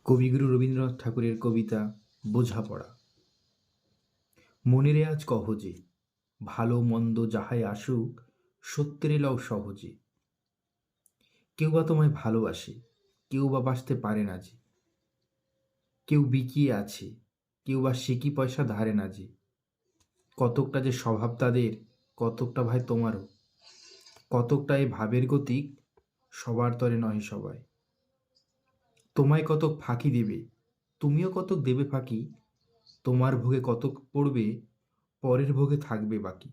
কবিগুরু রবীন্দ্রনাথ ঠাকুরের কবিতা বোঝাপড়া। মনেরে আজ কহ যে, ভালো মন্দ যাহাই আসুক, সত্যের লও সহজে। কেউ বা তোমায় ভালোবাসে, কেউ বা বাসতে পারে না যে। কেউ বিকিয়ে আছে, কেউ বা সিকি পয়সা ধারে না যে। কতকটা যে স্বভাব তাদের, কতকটা ভাই তোমারও। কতকটা এই ভাবের গতিক, সবার তরে নহে সবাই। তোমায় কতক ফাঁকি দেবে, তুমিও কতক দেবে ফাঁকি। তোমার ভোগে কতক পড়বে, পরের ভোগে থাকবে বাকি।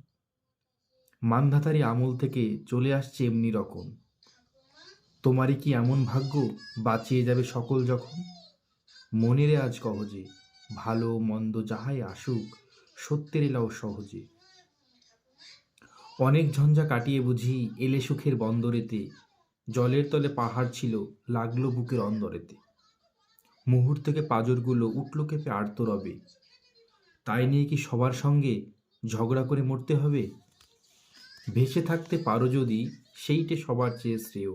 মানধাতারি আমল থেকে চলে আসছে এমনি রকম। তোমারই কি এমন ভাগ্য, বাঁচিয়ে যাবে সকল যখন। মনেরে আজ কহ যে, ভালো মন্দ যাহাই আসুক, সত্যের এলাও সহজে। অনেক ঝঞ্ঝা কাটিয়ে বুঝি এলে সুখের বন্দরেতে। জলের তলে পাহাড় ছিল, লাগলো বুকের অন্দরেতে। মুহূর্তকে পাঁজরগুলো উঠল কেঁপে আর্তরবে। তাই নিয়ে কি সবার সঙ্গে ঝগড়া করে মরতে হবে? ভেসে থাকতে পারো যদি, সেইটে সবার চেয়ে শ্রেয়।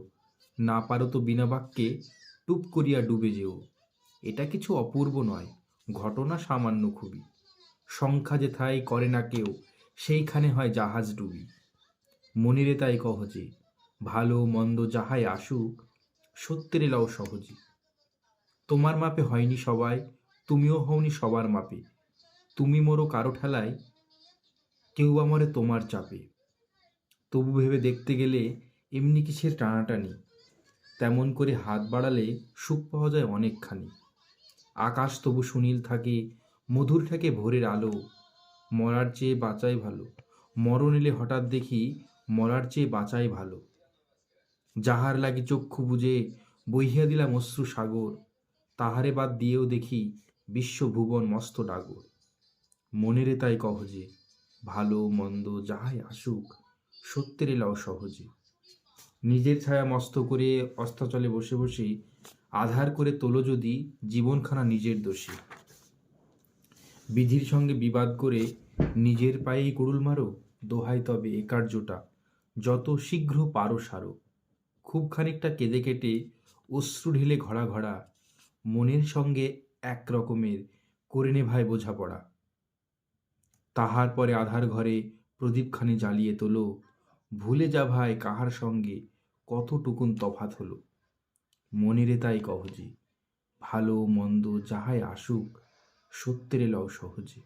না পারো তো বিনা বাক্যে টুপ করিয়া ডুবে যেও। এটা কিছু অপূর্ব নয়, ঘটনা সামান্য খুবই। সংখ্যা যেথায় করে না কেউ, সেইখানে হয় জাহাজ ডুবি। মনিরে তাই কহ যে, ভালো মন্দ যাহাই আসুক, সত্যের এলাও সহজে। তোমার মাপে হয়নি সবাই, তুমিও হওনি সবার মাপে। তুমি মরো কারো ঠেলায়, কেউ বা মরে তোমার চাপে। তবু ভেবে দেখতে গেলে এমনি কিসের টানাটানি। তেমন করে হাত বাড়ালে সুখ পাওয়া যায় অনেকখানি। আকাশ তবু সুনীল থাকে, মধুর থাকে ভোরের আলো। মরার চেয়ে বাঁচাই ভালো, মরণ এলে হঠাৎ দেখি মরার চেয়ে বাঁচাই ভালো। যাহার লাগি চক্ষু বুজে বহিয়া দিলাম অশ্রু সাগর, তাহারে বাদ দিয়েও দেখি বিশ্বভুবন মস্ত ডাগর। মনেরে তাই কহ যে, ভালো মন্দ যাহাই আসুক, সত্যের এলাও সহজে। নিজের ছায়া মস্ত করে অস্তাচলে বসে বসে আধার করে তোলো যদি জীবনখানা নিজের দোষে। বিধির সঙ্গে বিবাদ করে নিজের পায়েই কুড়ুল মারো, দোহাই তবে এ কার্যটা যত শীঘ্র পারো সারো। খুব খানিকটা কেঁদে কেটে অশ্রু ঢেলে ঘড়া ঘড়া, মনের সঙ্গে এক রকমের করে নে ভাই বোঝাপড়া। তাহার পরে আধার ঘরে প্রদীপখানি জ্বালিয়ে তোলো, ভুলে যা ভাই কাহার সঙ্গে কতটুকুন তফাত হলো। মনেরে তাই কহ যে, ভালো মন্দ যাহাই আসুক, সত্যের এলাও সহজে।